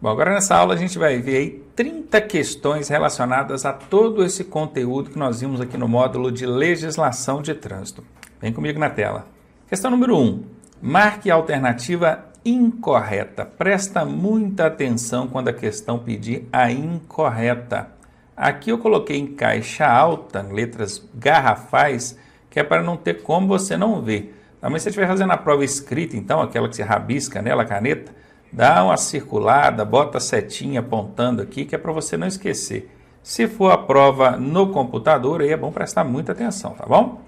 Bom, agora nessa aula a gente vai ver aí 30 questões relacionadas a todo esse conteúdo que nós vimos aqui no módulo de legislação de trânsito. Vem comigo na tela. Questão número 1. Marque a alternativa incorreta. Presta muita atenção quando a questão pedir a incorreta. Aqui eu coloquei em caixa alta, letras garrafais, que é para não ter como você não ver. Mas se você estiver fazendo a prova escrita, então, aquela que você rabisca nela, a caneta, dá uma circulada, bota a setinha apontando aqui, que é para você não esquecer. Se for a prova no computador, aí é bom prestar muita atenção, tá bom?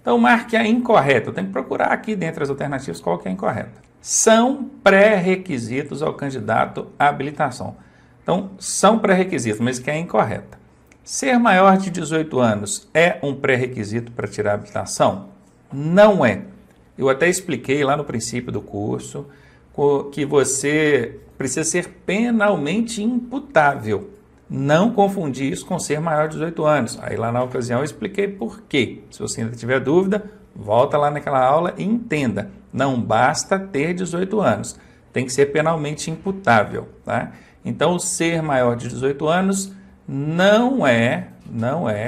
Então, marque a incorreta. Eu tenho que procurar aqui dentre as alternativas qual que é a incorreta. São pré-requisitos ao candidato à habilitação. Então, são pré-requisitos, mas que é incorreta. Ser maior de 18 anos é um pré-requisito para tirar a habilitação? Não é. Eu até expliquei lá no princípio do curso que você precisa ser penalmente imputável. Não confundir isso com ser maior de 18 anos. Aí lá na ocasião eu expliquei por quê. Se você ainda tiver dúvida, volta lá naquela aula e entenda. Não basta ter 18 anos. Tem que ser penalmente imputável. Tá? Então, o ser maior de 18 anos não é,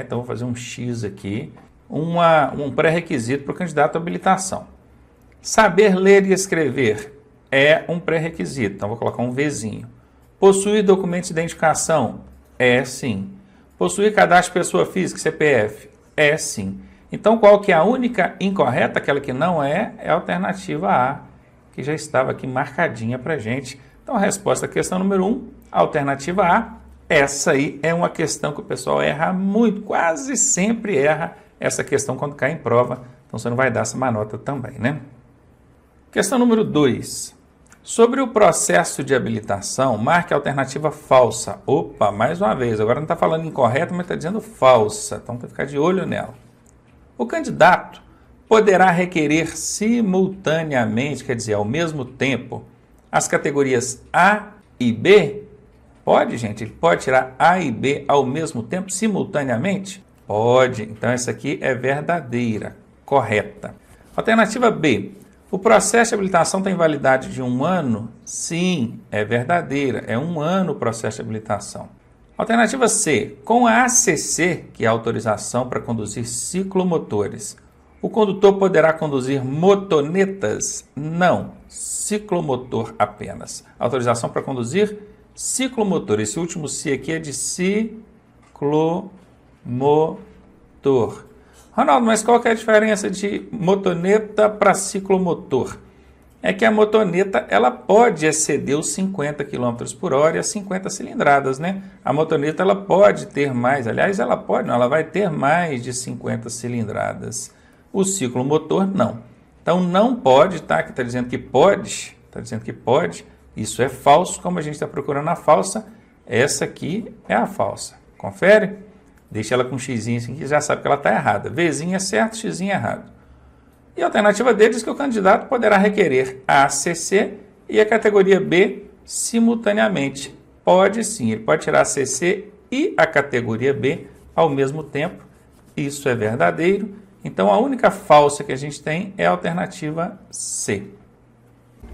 então vou fazer um X aqui, um pré-requisito para o candidato à habilitação. Saber ler e escrever é um pré-requisito, então vou colocar um Vzinho. Possuir documentos de identificação? É sim. Possuir cadastro de pessoa física, CPF? É sim. Então qual que é a única incorreta, aquela que não é a alternativa A, que já estava aqui marcadinha para a gente. Então a resposta à questão número 1, alternativa A, essa aí é uma questão que o pessoal erra muito, quase sempre erra essa questão quando cai em prova, então você não vai dar essa má nota também, né? Questão número 2. Sobre o processo de habilitação, marque a alternativa falsa. Opa, mais uma vez, agora não está falando incorreta, mas está dizendo falsa, então tem que ficar de olho nela. O candidato poderá requerer simultaneamente, quer dizer, ao mesmo tempo, as categorias A e B? Pode, gente? Ele pode tirar A e B ao mesmo tempo, simultaneamente? Pode. Então, essa aqui é verdadeira, correta. Alternativa B. O processo de habilitação tem validade de 1 ano? Sim, é verdadeira. É 1 ano o processo de habilitação. Alternativa C. Com a ACC, que é a autorização para conduzir ciclomotores, o condutor poderá conduzir motonetas? Não, ciclomotor apenas. Autorização para conduzir ciclomotor. Esse último C aqui é de ciclomotor. Ronaldo, mas qual que é a diferença de motoneta para ciclomotor? É que a motoneta ela pode exceder os 50 km por hora e as 50 cilindradas, né? A motoneta ela pode ter mais, aliás, ela pode, não, ela vai ter mais de 50 cilindradas. O ciclomotor não. Então não pode, tá? Que está dizendo que pode, isso é falso, como a gente está procurando a falsa, essa aqui é a falsa. Confere? Deixa ela com um xizinho assim que já sabe que ela está errada. Vzinho é certo, xizinho é errado. E a alternativa D diz que o candidato poderá requerer a ACC e a categoria B simultaneamente. Pode sim, ele pode tirar a ACC e a categoria B ao mesmo tempo. Isso é verdadeiro. Então a única falsa que a gente tem é a alternativa C.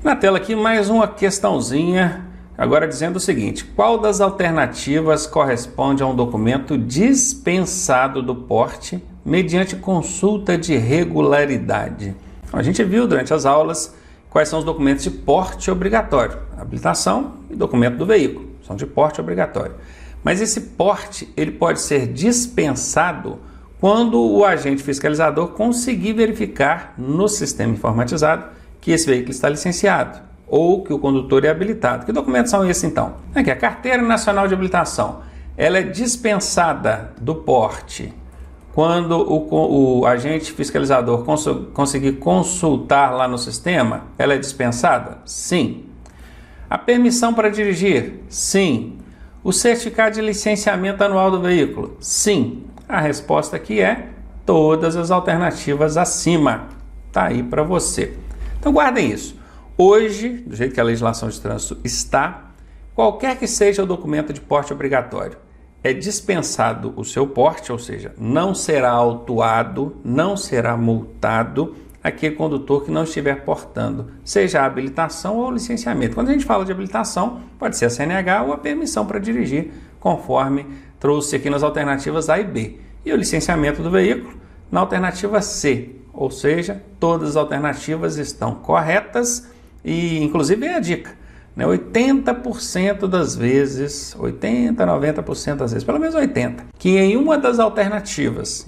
Na tela aqui mais uma questãozinha, agora dizendo o seguinte: qual das alternativas corresponde a um documento dispensado do porte mediante consulta de regularidade? A gente viu durante as aulas quais são os documentos de porte obrigatório. Habilitação e documento do veículo são de porte obrigatório. Mas esse porte ele pode ser dispensado quando o agente fiscalizador conseguir verificar no sistema informatizado que esse veículo está licenciado ou que o condutor é habilitado. Que documentos são esses então? Aqui, a Carteira Nacional de Habilitação. Ela é dispensada do porte quando o agente fiscalizador conseguir consultar lá no sistema. Ela é dispensada? Sim. A permissão para dirigir? Sim. O certificado de licenciamento anual do veículo? Sim. A resposta aqui é todas as alternativas acima. Está aí para você. Então guardem isso. Hoje, do jeito que a legislação de trânsito está, qualquer que seja o documento de porte obrigatório, é dispensado o seu porte, ou seja, não será autuado, não será multado aquele condutor que não estiver portando, seja a habilitação ou o licenciamento. Quando a gente fala de habilitação, pode ser a CNH ou a permissão para dirigir, conforme trouxe aqui nas alternativas A e B. E o licenciamento do veículo na alternativa C, ou seja, todas as alternativas estão corretas e, inclusive, é a dica, né? 80% das vezes, 80, 90% das vezes, pelo menos 80%, que em alguma das alternativas,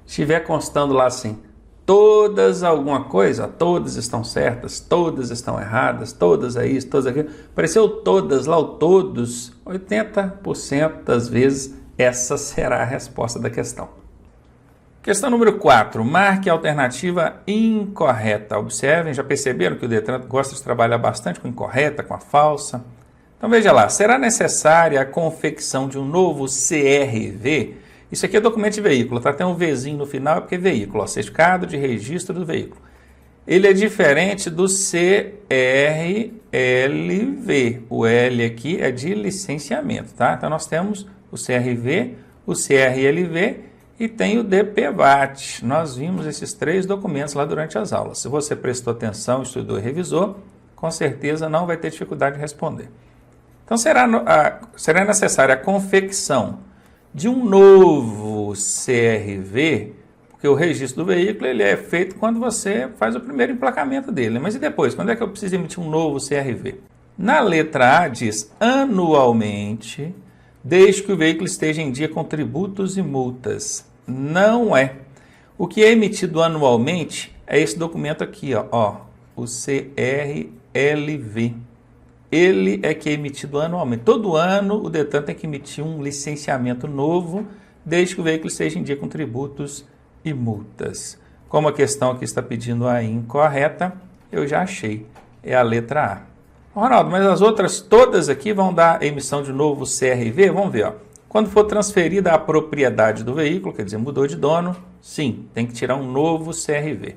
estiver constando lá assim, todas alguma coisa, todas estão certas, todas estão erradas, todas é isso, todas aquilo, apareceu todas lá, o todos, 80% das vezes essa será a resposta da questão. Questão número 4, marque a alternativa incorreta. Observem, já perceberam que o Detran gosta de trabalhar bastante com incorreta, com a falsa? Então veja lá, será necessária a confecção de um novo CRV? Isso aqui é documento de veículo, tá? Tem um Vzinho no final, porque é veículo, ó, certificado de registro do veículo. Ele é diferente do CRLV. O L aqui é de licenciamento, tá? Então nós temos o CRV, o CRLV e tem o DPVAT. Nós vimos esses 3 documentos lá durante as aulas. Se você prestou atenção, estudou e revisou, com certeza não vai ter dificuldade de responder. Então será necessária a confecção de um novo CRV, porque o registro do veículo ele é feito quando você faz o primeiro emplacamento dele. Mas e depois? Quando é que eu preciso emitir um novo CRV? Na letra A diz anualmente, desde que o veículo esteja em dia com tributos e multas. Não é. O que é emitido anualmente é esse documento aqui, ó, o CRLV. Ele é que é emitido anualmente. Todo ano o Detran tem que emitir um licenciamento novo, desde que o veículo esteja em dia com tributos e multas. Como a questão aqui está pedindo a incorreta, eu já achei. É a letra A. Ronaldo, mas as outras todas aqui vão dar emissão de novo CRV? Vamos ver, ó. Quando for transferida a propriedade do veículo, quer dizer, mudou de dono, sim, tem que tirar um novo CRV.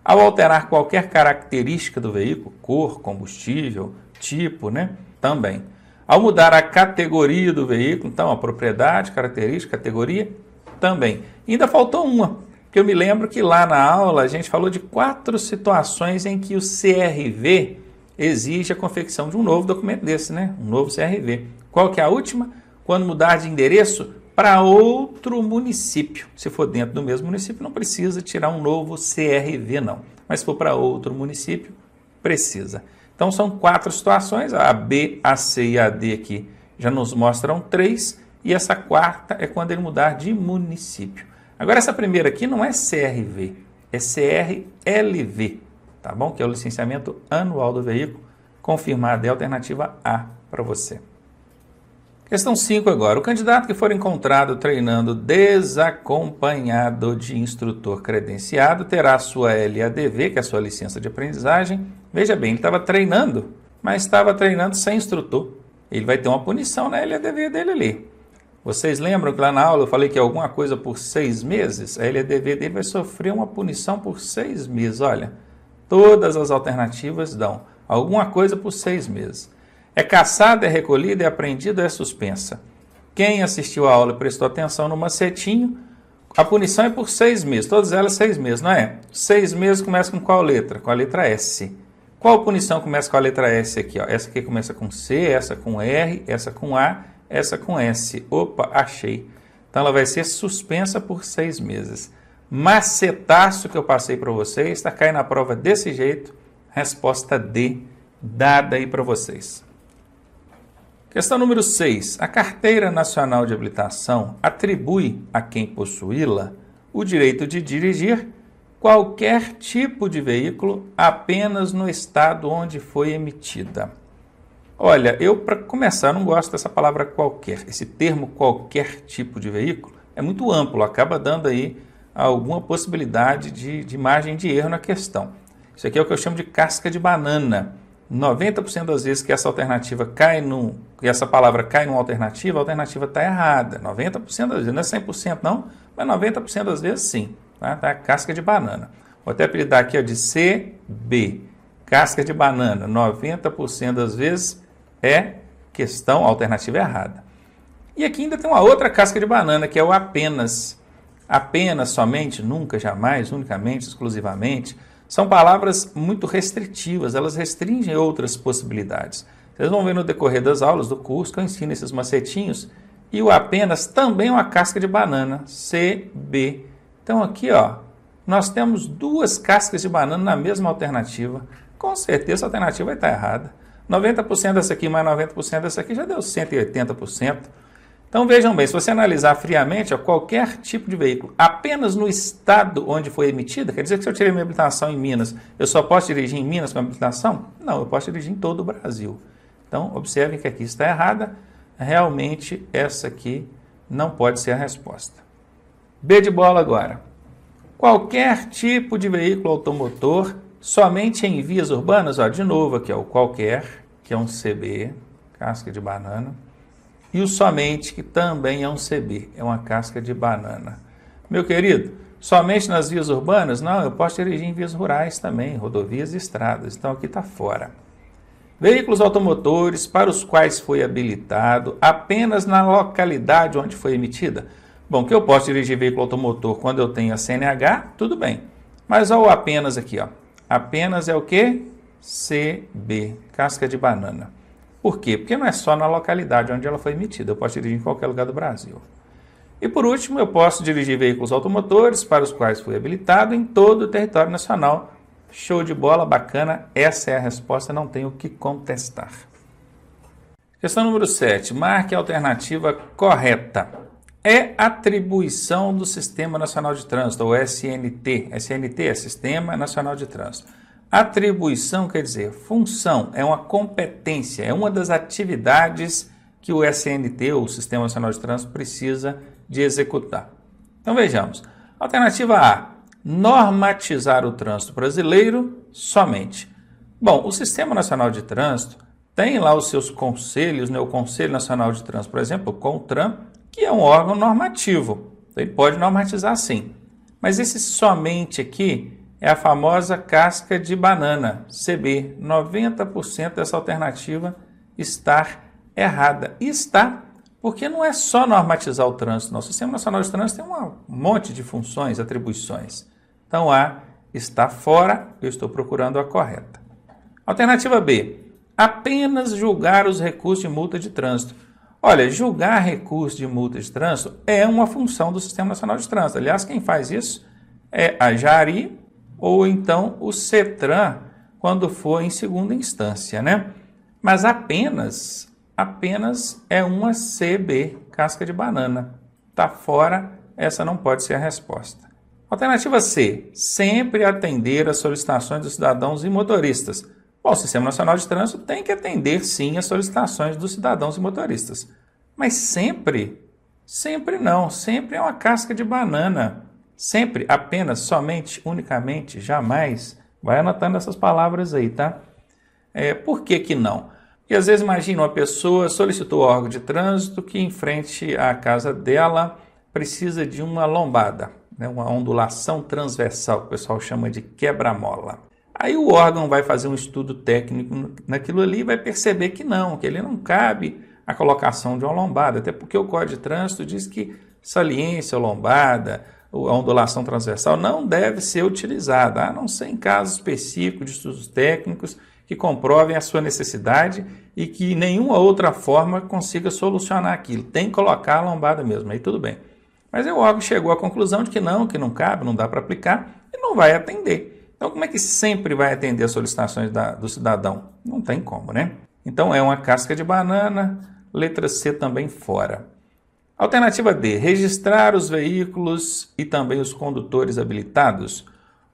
Ao alterar qualquer característica do veículo, cor, combustível, tipo, né? Também. Ao mudar a categoria do veículo, então, a propriedade, característica, categoria, também. E ainda faltou uma, que eu me lembro que lá na aula a gente falou de 4 situações em que o CRV exige a confecção de um novo documento desse, né? Um novo CRV. Qual que é a última? Quando mudar de endereço para outro município. Se for dentro do mesmo município, não precisa tirar um novo CRV, não. Mas se for para outro município, precisa. Então, são 4 situações. A B, a C e a D aqui já nos mostram 3. E essa 4ª é quando ele mudar de município. Agora, essa primeira aqui não é CRV, é CRLV. Tá bom? Que é o licenciamento anual do veículo, confirmado é a alternativa A para você. Questão 5 agora. O candidato que for encontrado treinando desacompanhado de instrutor credenciado terá a sua LADV, que é a sua licença de aprendizagem. Veja bem, ele estava treinando, mas estava treinando sem instrutor. Ele vai ter uma punição na LADV dele ali. Vocês lembram que lá na aula eu falei que é alguma coisa por 6 meses? A LADV dele vai sofrer uma punição por 6 meses, olha. Todas as alternativas dão alguma coisa por 6 meses. É caçada, é recolhida, é apreendida, é suspensa. Quem assistiu a aula e prestou atenção no macetinho, a punição é por 6 meses. Todas elas 6 meses, não é? 6 meses começa com qual letra? Com a letra S. Qual punição começa com a letra S aqui? Ó? Essa aqui começa com C, essa com R, essa com A, essa com S. Opa, achei. Então ela vai ser suspensa por 6 meses. Macetaço que eu passei para vocês, está caindo na prova desse jeito, resposta D, dada aí para vocês. Questão número 6. A Carteira Nacional de Habilitação atribui a quem possuí-la o direito de dirigir qualquer tipo de veículo apenas no estado onde foi emitida. Olha, eu para começar não gosto dessa palavra qualquer. Esse termo qualquer tipo de veículo é muito amplo, acaba dando aí alguma possibilidade de margem de erro na questão. Isso aqui é o que eu chamo de casca de banana. 90% das vezes que essa alternativa que essa palavra cai numa alternativa, a alternativa está errada. 90% das vezes, não é 100% não, mas 90% das vezes sim. Tá? Casca de banana. Vou até apelidar aqui ó, de CB. Casca de banana, 90% das vezes é questão, alternativa errada. E aqui ainda tem uma outra casca de banana, que é o apenas. apenas, somente, nunca, jamais, unicamente, exclusivamente, são palavras muito restritivas, elas restringem outras possibilidades. Vocês vão ver no decorrer das aulas do curso que eu ensino esses macetinhos. E o apenas também é uma casca de banana, CB. Então aqui, ó, nós temos duas cascas de banana na mesma alternativa. Com certeza a alternativa vai estar errada. 90% dessa aqui mais 90% dessa aqui já deu 180%. Então vejam bem, se você analisar friamente, ó, qualquer tipo de veículo, apenas no estado onde foi emitida, quer dizer que se eu tirei minha habilitação em Minas, eu só posso dirigir em Minas com a habilitação? Não, eu posso dirigir em todo o Brasil. Então observem que aqui está errada. Realmente essa aqui não pode ser a resposta. B de bola agora. Qualquer tipo de veículo automotor somente em vias urbanas, ó, de novo aqui, ó, o qualquer, que é um CB, casca de banana, e o somente, que também é um CB, é uma casca de banana. Meu querido, somente nas vias urbanas? Não, eu posso dirigir em vias rurais também, rodovias e estradas, então aqui está fora. Veículos automotores para os quais foi habilitado apenas na localidade onde foi emitida. Bom, que eu posso dirigir veículo automotor quando eu tenho a CNH, tudo bem. Mas olha o apenas aqui, ó. Apenas é o quê? CB, casca de banana. Por quê? Porque não é só na localidade onde ela foi emitida, eu posso dirigir em qualquer lugar do Brasil. E por último, eu posso dirigir veículos automotores para os quais foi habilitado em todo o território nacional. Show de bola, bacana, essa é a resposta, não tenho o que contestar. Questão número 7, marque a alternativa correta. É atribuição do Sistema Nacional de Trânsito, ou SNT. SNT é Sistema Nacional de Trânsito. Atribuição quer dizer função, é uma competência, é uma das atividades que o SNT, ou Sistema Nacional de Trânsito, precisa de executar. Então vejamos. Alternativa A. Normatizar o trânsito brasileiro somente. Bom, o Sistema Nacional de Trânsito tem lá os seus conselhos, né? O Conselho Nacional de Trânsito, por exemplo, o CONTRAN, que é um órgão normativo. Então, ele pode normatizar sim. Mas esse somente aqui é a famosa casca de banana, CB. 90% dessa alternativa está errada. E está porque não é só normatizar o trânsito. O Sistema Nacional de Trânsito tem um monte de funções, atribuições. Então, A está fora, eu estou procurando a correta. Alternativa B, apenas julgar os recursos de multa de trânsito. Olha, julgar recursos de multa de trânsito é uma função do Sistema Nacional de Trânsito. Aliás, quem faz isso é a JARI ou então o CETRAN, quando for em segunda instância, né? Mas apenas é uma CB, casca de banana. Está fora, essa não pode ser a resposta. Alternativa C, sempre atender às solicitações dos cidadãos e motoristas. Bom, o Sistema Nacional de Trânsito tem que atender sim às solicitações dos cidadãos e motoristas. Mas sempre? Sempre não, sempre é uma casca de banana. Sempre, apenas, somente, unicamente, jamais. Vai anotando essas palavras aí, tá? Por que que não? Porque às vezes imagina uma pessoa solicitou ao órgão de trânsito que em frente à casa dela precisa de uma lombada, né? Uma ondulação transversal, que o pessoal chama de quebra-mola. Aí o órgão vai fazer um estudo técnico naquilo ali e vai perceber que ele não cabe a colocação de uma lombada, até porque o Código de Trânsito diz que saliência ou lombada, a ondulação transversal não deve ser utilizada, a não ser em casos específicos de estudos técnicos que comprovem a sua necessidade e que nenhuma outra forma consiga solucionar aquilo. Tem que colocar a lombada mesmo, aí tudo bem. Mas o órgão chegou à conclusão de que não cabe, não dá para aplicar e não vai atender. Então, como é que sempre vai atender as solicitações do cidadão? Não tem como, né? Então, é uma casca de banana, letra C também fora. Alternativa D, registrar os veículos e também os condutores habilitados.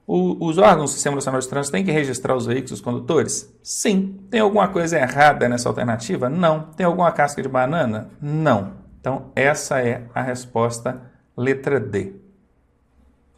Os órgãos do Sistema Nacional de Trânsito têm que registrar os veículos e os condutores? Sim. Tem alguma coisa errada nessa alternativa? Não. Tem alguma casca de banana? Não. Então, essa é a resposta, letra D.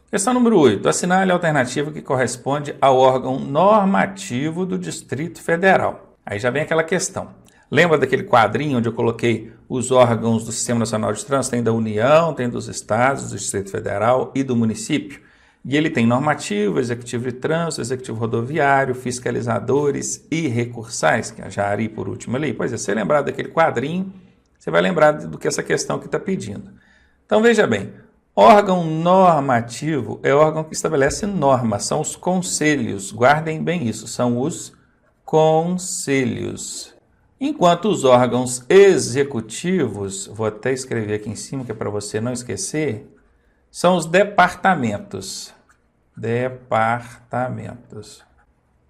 Questão número 8. Assinale a alternativa que corresponde ao órgão normativo do Distrito Federal. Aí já vem aquela questão. Lembra daquele quadrinho onde eu coloquei os órgãos do Sistema Nacional de Trânsito? Tem da União, tem dos estados, do Distrito Federal e do município. E ele tem normativo, executivo de trânsito, executivo rodoviário, fiscalizadores e recursais, que é a JARI por último ali. Pois é, se você lembrar daquele quadrinho, você vai lembrar do que essa questão aqui está pedindo. Então veja bem, Órgão normativo é órgão que estabelece normas, são os conselhos. Guardem bem isso, são os conselhos. Enquanto os órgãos executivos, vou até escrever aqui em cima que é para você não esquecer, são os departamentos. Departamentos.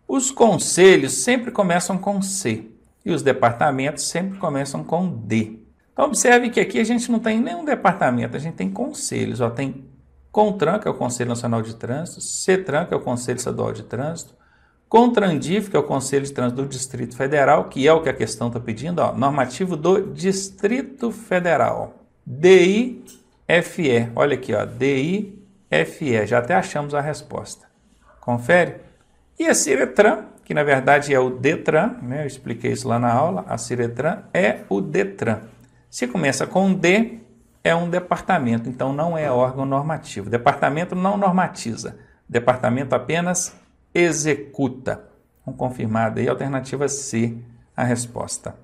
Os conselhos sempre começam com C e os departamentos sempre começam com D. Então, observe que aqui a gente não tem nenhum departamento, a gente tem conselhos. Ó, tem CONTRAN, que é o Conselho Nacional de Trânsito, CETRAN, que é o Conselho Estadual de Trânsito, CONTRANDIF, que é o Conselho de Trânsito do Distrito Federal, que é o que a questão está pedindo, ó, normativo do Distrito Federal. DIFE, olha aqui, ó, DIFE, já até achamos a resposta. Confere? E a CIRETRAN, que na verdade é o DETRAN, né? Eu expliquei isso lá na aula, a CIRETRAN é o DETRAN. Se começa com D, é um departamento, então não é órgão normativo. Departamento não normatiza, departamento apenas executa. Vamos confirmar aí, alternativa C, a resposta.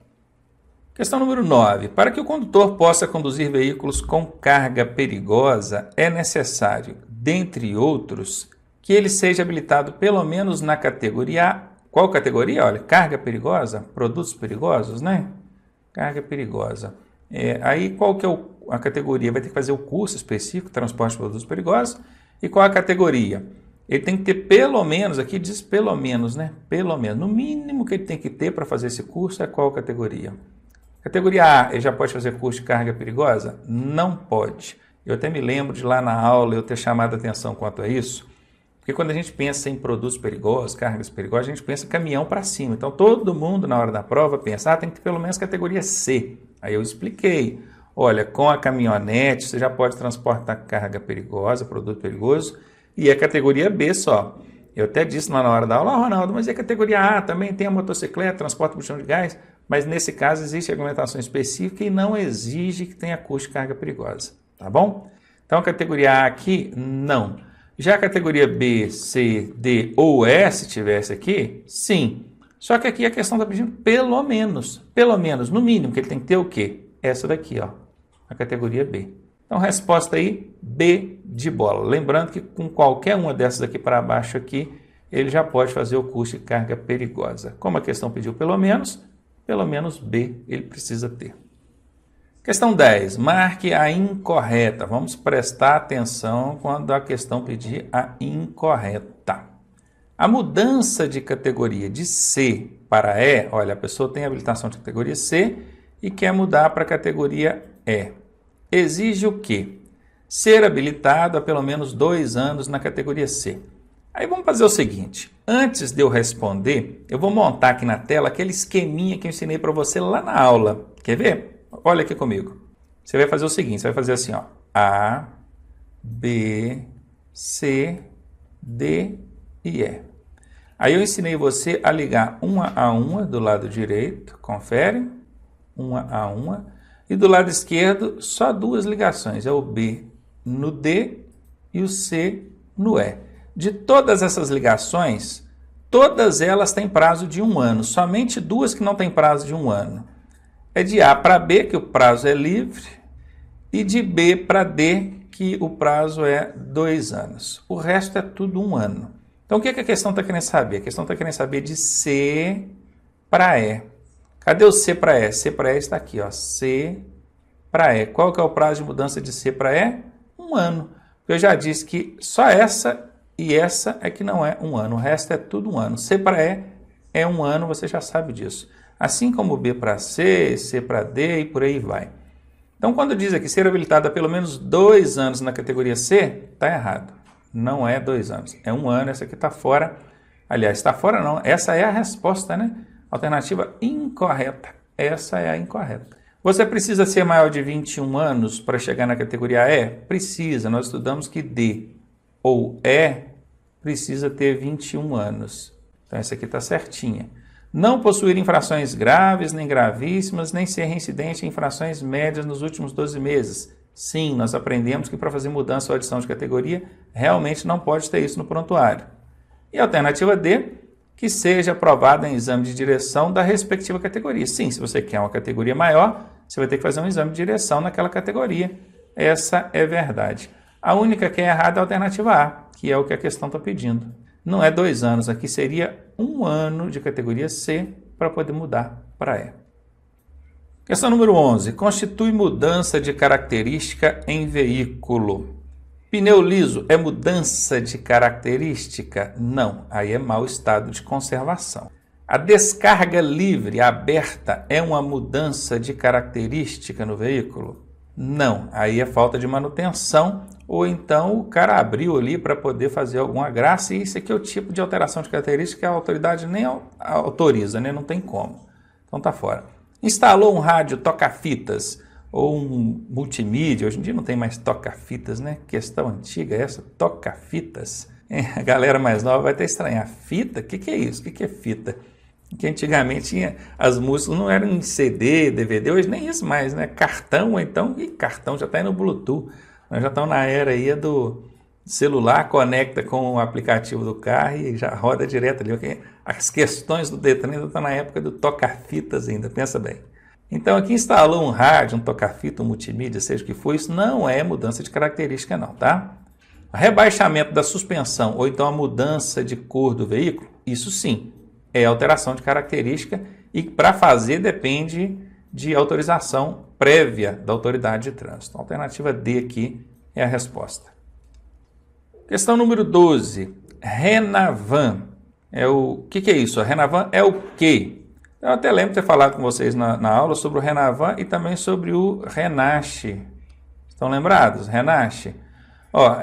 Questão número 9. Para que o condutor possa conduzir veículos com carga perigosa, é necessário, dentre outros, que ele seja habilitado pelo menos na categoria A. Qual categoria? Olha, carga perigosa, produtos perigosos, né? Carga perigosa. Aí qual que é a categoria? Vai ter que fazer o curso específico, transporte de produtos perigosos. E qual a categoria? Ele tem que ter pelo menos, aqui diz pelo menos, né? Pelo menos. No mínimo que ele tem que ter para fazer esse curso é qual categoria? Categoria A, ele já pode fazer curso de carga perigosa? Não pode. Eu até me lembro de lá na aula eu ter chamado a atenção quanto a isso. Porque quando a gente pensa em produtos perigosos, cargas perigosas, a gente pensa caminhão para cima. Então, todo mundo, na hora da prova, pensa, tem que ter pelo menos categoria C. Aí eu expliquei, olha, com a caminhonete, você já pode transportar carga perigosa, produto perigoso, e a categoria B só. Eu até disse lá na hora da aula, Ronaldo, mas e a categoria A? Também tem a motocicleta, transporte de botão de gás, mas nesse caso existe argumentação específica e não exige que tenha custo de carga perigosa, tá bom? Então, a categoria A aqui, não. Já a categoria B, C, D ou E, se tivesse aqui, sim. Só que aqui a questão está pedindo pelo menos, no mínimo, que ele tem que ter o quê? Essa daqui, ó, a categoria B. Então, resposta aí, B de bola. Lembrando que com qualquer uma dessas aqui para baixo aqui, ele já pode fazer o curso de carga perigosa. Como a questão pediu pelo menos B ele precisa ter. Questão 10. Marque a incorreta. Vamos prestar atenção quando a questão pedir a incorreta. A mudança de categoria de C para E, olha, a pessoa tem habilitação de categoria C e quer mudar para a categoria E. Exige o quê? Ser habilitado há pelo menos 2 anos na categoria C. Aí vamos fazer o seguinte, antes de eu responder, eu vou montar aqui na tela aquele esqueminha que eu ensinei para você lá na aula. Quer ver? Olha aqui comigo. Você vai fazer o seguinte, você vai fazer assim, ó, A, B, C, D e E. Aí eu ensinei você a ligar uma a uma do lado direito, confere, uma a uma, e do lado esquerdo só 2 ligações, é o B no D e o C no E. De todas essas ligações, todas elas têm prazo de 1 ano, somente 2 que não têm prazo de 1 ano. É de A para B, que o prazo é livre, e de B para D, que o prazo é 2 anos. O resto é tudo 1 ano. Então, o que a questão está querendo saber? A questão está querendo saber de C para E. Cadê o C para E? C para E está aqui, ó, C para E. Qual que é o prazo de mudança de C para E? 1 ano. Eu já disse que só essa e essa é que não é 1 ano. O resto é tudo 1 ano. C para E é 1 ano, você já sabe disso. Assim como B para C, C para D e por aí vai. Então, quando diz aqui ser habilitado há pelo menos 2 anos na categoria C, está errado. Não é 2 anos, é 1 ano, essa aqui está fora. Aliás, está fora não, essa é a resposta, né? Alternativa incorreta, essa é a incorreta. Você precisa ser maior de 21 anos para chegar na categoria E? Precisa, nós estudamos que D ou E precisa ter 21 anos. Então, essa aqui está certinha. Não possuir infrações graves, nem gravíssimas, nem ser reincidente em infrações médias nos últimos 12 meses. Sim, nós aprendemos que para fazer mudança ou adição de categoria, realmente não pode ter isso no prontuário. E a alternativa D, que seja aprovada em exame de direção da respectiva categoria. Sim, se você quer uma categoria maior, você vai ter que fazer um exame de direção naquela categoria. Essa é verdade. A única que é errada é a alternativa A, que é o que a questão está pedindo. Não é 2 anos, aqui seria 1 ano de categoria C para poder mudar para E. Questão número 11. Constitui mudança de característica em veículo. Pneu liso é mudança de característica? Não, aí é mau estado de conservação. A descarga livre aberta é uma mudança de característica no veículo? Não, aí é falta de manutenção ou então o cara abriu ali para poder fazer alguma graça e isso aqui é o tipo de alteração de característica que a autoridade nem autoriza, né? Não tem como. Então tá fora. Instalou um rádio toca-fitas ou um multimídia, hoje em dia não tem mais toca-fitas, né? Questão antiga essa, toca-fitas. A galera mais nova vai até estranhar. Fita? O que é isso? O que é fita? Que antigamente tinha, as músicas não eram em CD, DVD, hoje nem isso mais, né? Cartão, então, e cartão já está aí no Bluetooth. Nós já estamos na era aí do celular, conecta com o aplicativo do carro e já roda direto ali. As questões do Detran ainda estão na época do toca-fitas ainda, pensa bem. Então aqui instalou um rádio, um toca-fita, um multimídia, seja o que for, isso não é mudança de característica não, tá? Rebaixamento da suspensão ou então a mudança de cor do veículo, isso sim, é alteração de característica e para fazer depende de autorização prévia da autoridade de trânsito. A alternativa D aqui é a resposta. Questão número 12. Renavan. O que é isso? A Renavan é o quê? Eu até lembro de ter falado com vocês na aula sobre o Renavan e também sobre o Renache. Estão lembrados? Renache.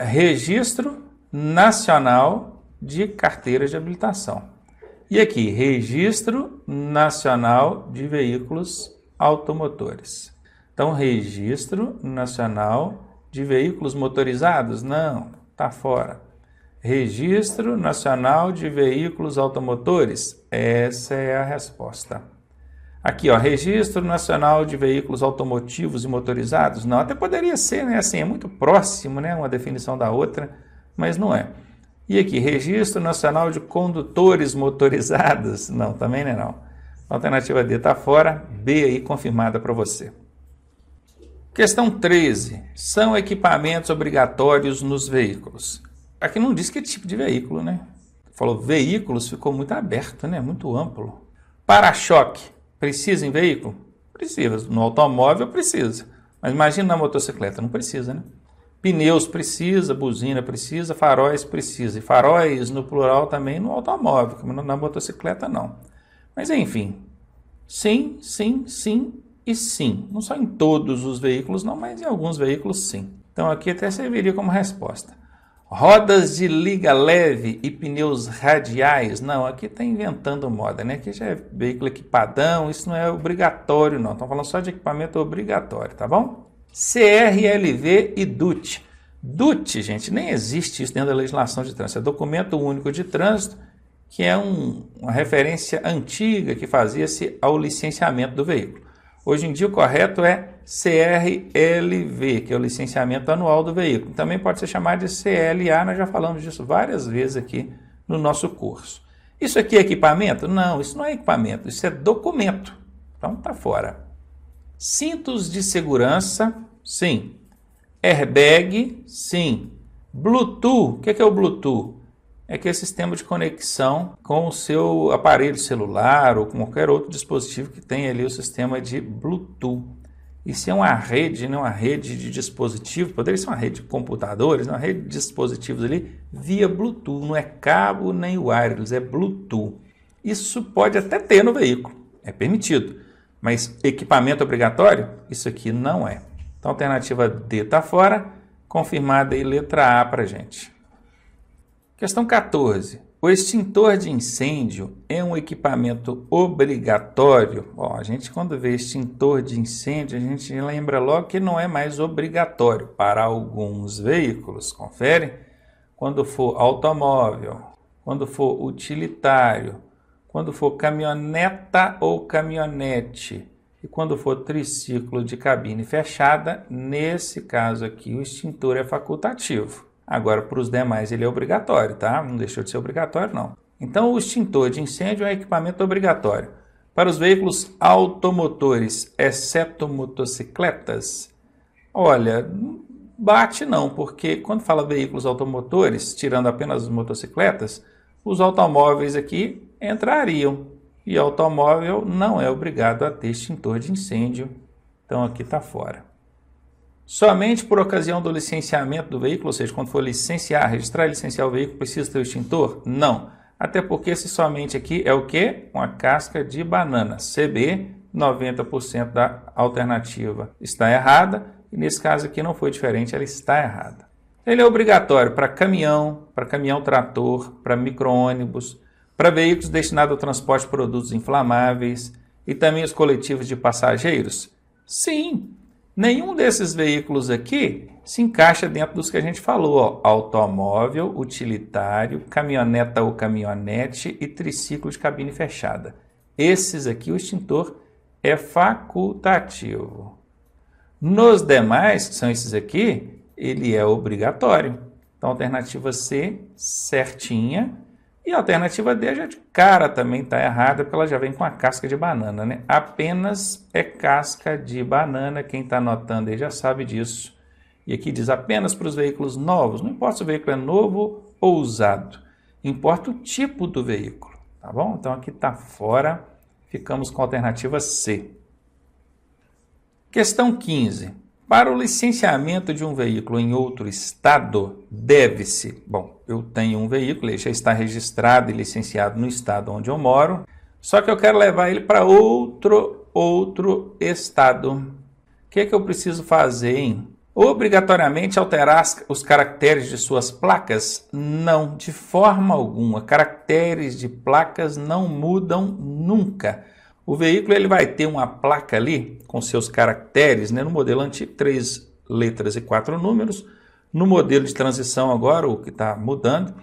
Registro Nacional de Carteiras de Habilitação. E aqui, Registro Nacional de Veículos Automotores. Então, Registro Nacional de Veículos Motorizados? Não, está fora. Registro Nacional de Veículos Automotores? Essa é a resposta. Aqui, Registro Nacional de Veículos Automotivos e Motorizados? Não, até poderia ser, né? Assim, é muito próximo, né? Uma definição da outra, mas não é. E aqui, Registro Nacional de Condutores Motorizados? Não, também não é não. A alternativa D está fora, B aí confirmada para você. Questão 13. São equipamentos obrigatórios nos veículos. Aqui não diz que tipo de veículo, né? Falou veículos, ficou muito aberto, né? Muito amplo. Para-choque, precisa em veículo? Precisa. No automóvel precisa. Mas imagina na motocicleta, não precisa, né? Pneus precisa, buzina precisa, faróis precisa. E faróis no plural também no automóvel, como na motocicleta não. Mas enfim, sim, sim, sim e sim. Não só em todos os veículos não, mas em alguns veículos sim. Então aqui até serviria como resposta. Rodas de liga leve e pneus radiais? Não, aqui está inventando moda, né? Aqui já é veículo equipadão, isso não é obrigatório não. Estamos falando só de equipamento obrigatório, tá bom? CRLV e DUT. DUT, gente, nem existe isso dentro da legislação de trânsito. É Documento Único de Trânsito, que é uma referência antiga que fazia-se ao licenciamento do veículo. Hoje em dia o correto é CRLV, que é o licenciamento anual do veículo. Também pode ser chamado de CLA, nós já falamos disso várias vezes aqui no nosso curso. Isso aqui é equipamento? Não, isso não é equipamento, isso é documento. Então tá fora. Cintos de segurança? Sim. Airbag? Sim. Bluetooth? O que é o Bluetooth? É que é sistema de conexão com o seu aparelho celular ou com qualquer outro dispositivo que tenha ali o sistema de Bluetooth. Isso é uma rede, né? Uma rede de dispositivos, poderia ser uma rede de computadores, uma rede de dispositivos ali via Bluetooth, não é cabo nem wireless, é Bluetooth. Isso pode até ter no veículo, é permitido, mas equipamento obrigatório, isso aqui não é. Então a alternativa D está fora, confirmada aí letra A para a gente. Questão 14. O extintor de incêndio é um equipamento obrigatório? A gente quando vê extintor de incêndio, a gente lembra logo que não é mais obrigatório para alguns veículos. Confere? Quando for automóvel, quando for utilitário, quando for caminhoneta ou caminhonete e quando for triciclo de cabine fechada, nesse caso aqui o extintor é facultativo. Agora, para os demais, ele é obrigatório, tá? Não deixou de ser obrigatório, não. Então, o extintor de incêndio é um equipamento obrigatório. Para os veículos automotores, exceto motocicletas, olha, bate não, porque quando fala veículos automotores, tirando apenas as motocicletas, os automóveis aqui entrariam. E automóvel não é obrigado a ter extintor de incêndio, então aqui está fora. Somente por ocasião do licenciamento do veículo, ou seja, quando for licenciar, registrar e licenciar o veículo, precisa ter o extintor? Não. Até porque esse somente aqui é o quê? Uma casca de banana. CB, 90% da alternativa está errada. E nesse caso aqui não foi diferente, ela está errada. Ele é obrigatório para caminhão trator, para micro-ônibus, para veículos destinados ao transporte de produtos inflamáveis e também os coletivos de passageiros? Sim, nenhum desses veículos aqui se encaixa dentro dos que a gente falou, ó, automóvel, utilitário, caminhoneta ou caminhonete e triciclo de cabine fechada. Esses aqui o extintor é facultativo. Nos demais, que são esses aqui, ele é obrigatório. Então, alternativa C, certinha. E a alternativa D já de cara também está errada, porque ela já vem com a casca de banana, né? Apenas é casca de banana, quem está anotando aí já sabe disso. E aqui diz apenas para os veículos novos, não importa se o veículo é novo ou usado, importa o tipo do veículo, tá bom? Então aqui está fora, ficamos com a alternativa C. Questão 15. Para o licenciamento de um veículo em outro estado, deve-se... Bom, eu tenho um veículo, ele já está registrado e licenciado no estado onde eu moro, só que eu quero levar ele para outro estado. O que é que eu preciso fazer, hein? Obrigatoriamente alterar os caracteres de suas placas? Não, de forma alguma. Caracteres de placas não mudam nunca. O veículo ele vai ter uma placa ali com seus caracteres, né? No modelo antigo, 3 letras e 4 números. No modelo de transição agora, o que está mudando,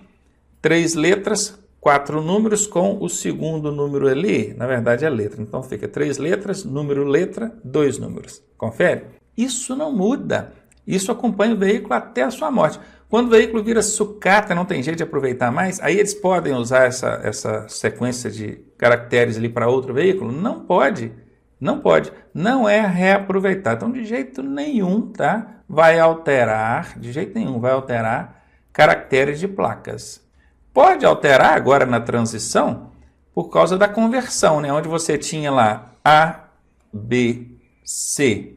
3 letras, 4 números com o segundo número ali, na verdade é letra. Então fica 3 letras, número, letra, 2 números. Confere? Isso não muda. Isso acompanha o veículo até a sua morte. Quando o veículo vira sucata, não tem jeito de aproveitar mais, aí eles podem usar essa sequência de caracteres ali para outro veículo? Não pode, não pode. Não é reaproveitar. Então, de jeito nenhum, tá? Vai alterar, de jeito nenhum, vai alterar caracteres de placas. Pode alterar agora na transição por causa da conversão, né? Onde você tinha lá A, B, C,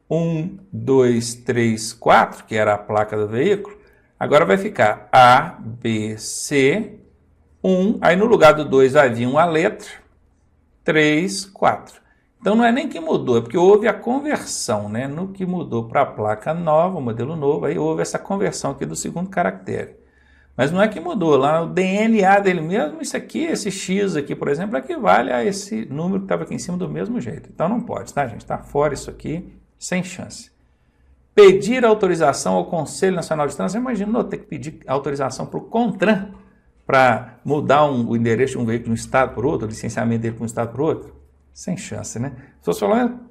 1, 2, 3, 4, que era a placa do veículo. Agora vai ficar A, B, C, 1, aí no lugar do 2 vai vir uma letra, 3, 4. Então não é nem que mudou, é porque houve a conversão, né? No que mudou para a placa nova, o modelo novo, aí houve essa conversão aqui do segundo caractere. Mas não é que mudou, lá no DNA dele mesmo, isso aqui, esse X aqui, por exemplo, equivale a esse número que estava aqui em cima do mesmo jeito. Então não pode, tá, gente? Está fora isso aqui, sem chance. Pedir autorização ao Conselho Nacional de Trânsito. Imagina ter que pedir autorização para o CONTRAN para mudar o endereço de um veículo de um estado para outro, o licenciamento dele para um estado para outro. Sem chance, né? Se fosse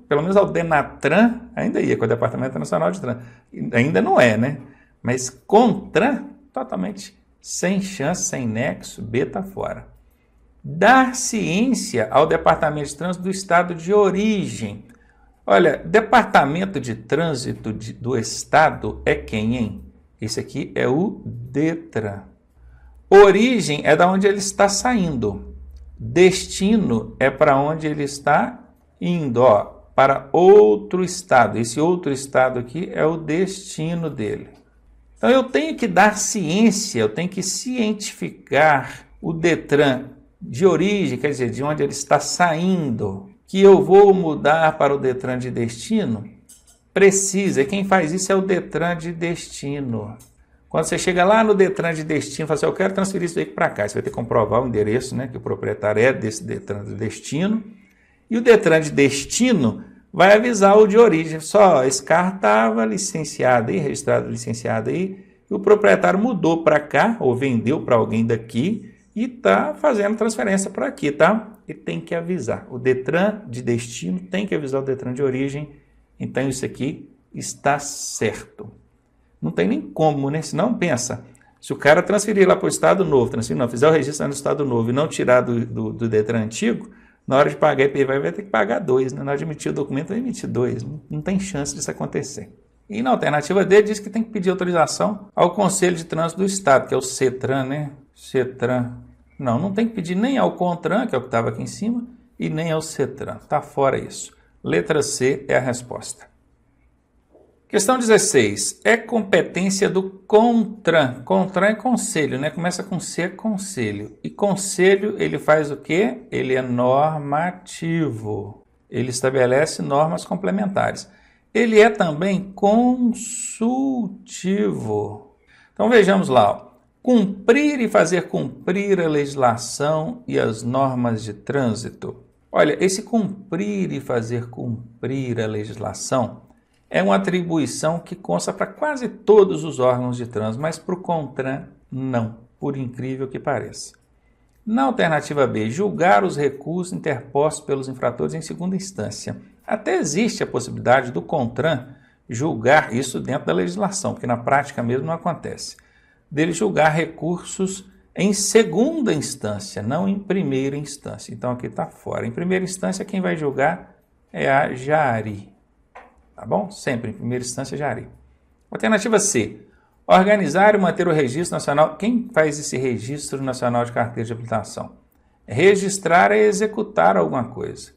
pelo menos ao DENATRAN, ainda ia, com o Departamento Nacional de Trânsito. Ainda não é, né? Mas CONTRAN, totalmente sem chance, sem nexo, B está fora. Dar ciência ao Departamento de Trânsito do estado de origem. Olha, Departamento de Trânsito do Estado é quem, hein? Esse aqui é o DETRAN. Origem é da onde ele está saindo. Destino é para onde ele está indo, ó, para outro estado. Esse outro estado aqui é o destino dele. Então eu tenho que dar ciência, eu tenho que cientificar o DETRAN de origem, quer dizer, de onde ele está saindo, que eu vou mudar para o DETRAN de destino, precisa. E quem faz isso é o DETRAN de destino. Quando você chega lá no DETRAN de destino, fala assim, eu quero transferir isso veículo para cá. Você vai ter que comprovar o endereço, né, que o proprietário é desse DETRAN de destino. E o DETRAN de destino vai avisar o de origem. Só, esse carro estava licenciado aí, registrado licenciado aí, e o proprietário mudou para cá, ou vendeu para alguém daqui, e está fazendo transferência para aqui, tá? E tem que avisar. O DETRAN de destino tem que avisar o DETRAN de origem. Então, isso aqui está certo. Não tem nem como, né? Senão, pensa, se o cara transferir lá para o estado novo, fizer o registro no estado novo e não tirar do DETRAN antigo, na hora de pagar IPVA vai ter que pagar 2, né? Na hora de emitir o documento vai emitir 2. Não tem chance disso acontecer. E na alternativa D diz que tem que pedir autorização ao Conselho de Trânsito do Estado, que é o CETRAN, né? CETRAN. Não tem que pedir nem ao CONTRAN, que é o que estava aqui em cima, e nem ao CETRAN. Está fora isso. Letra C é a resposta. Questão 16. É competência do CONTRAN. CONTRAN é conselho, né? Começa com C, é conselho. E conselho, ele faz o quê? Ele é normativo. Ele estabelece normas complementares. Ele é também consultivo. Então vejamos lá, ó. Cumprir e fazer cumprir a legislação e as normas de trânsito. Olha, esse cumprir e fazer cumprir a legislação é uma atribuição que consta para quase todos os órgãos de trânsito, mas para o CONTRAN não, por incrível que pareça. Na alternativa B, julgar os recursos interpostos pelos infratores em segunda instância. Até existe a possibilidade do CONTRAN julgar isso dentro da legislação, porque na prática mesmo não acontece. Dele julgar recursos em segunda instância, não em primeira instância. Então aqui está fora. Em primeira instância, quem vai julgar é a Jari. Tá bom? Sempre em primeira instância, Jari. Alternativa C. Organizar e manter o registro nacional. Quem faz esse registro nacional de carteira de habilitação? Registrar é executar alguma coisa.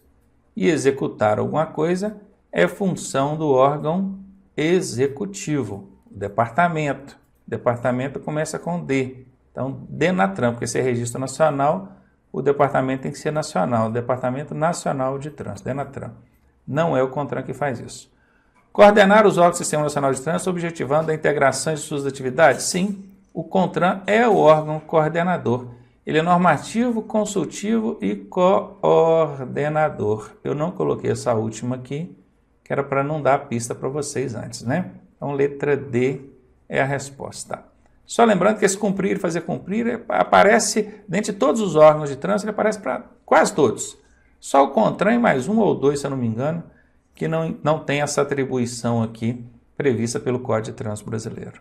E executar alguma coisa é função do órgão executivo, o departamento. O departamento começa com D. Então, DENATRAN, porque se é registro nacional, o departamento tem que ser nacional. O Departamento Nacional de Trânsito, DENATRAN. Não é o CONTRAN que faz isso. Coordenar os órgãos do Sistema Nacional de Trânsito, objetivando a integração de suas atividades? Sim, o CONTRAN é o órgão coordenador. Ele é normativo, consultivo e coordenador. Eu não coloquei essa última aqui, que era para não dar a pista para vocês antes, né? Então, letra D é a resposta. Só lembrando que esse cumprir e fazer cumprir aparece, dentre todos os órgãos de trânsito, ele aparece para quase todos. Só o CONTRAN e mais um ou dois, se eu não me engano, que não tem essa atribuição aqui prevista pelo Código de Trânsito Brasileiro.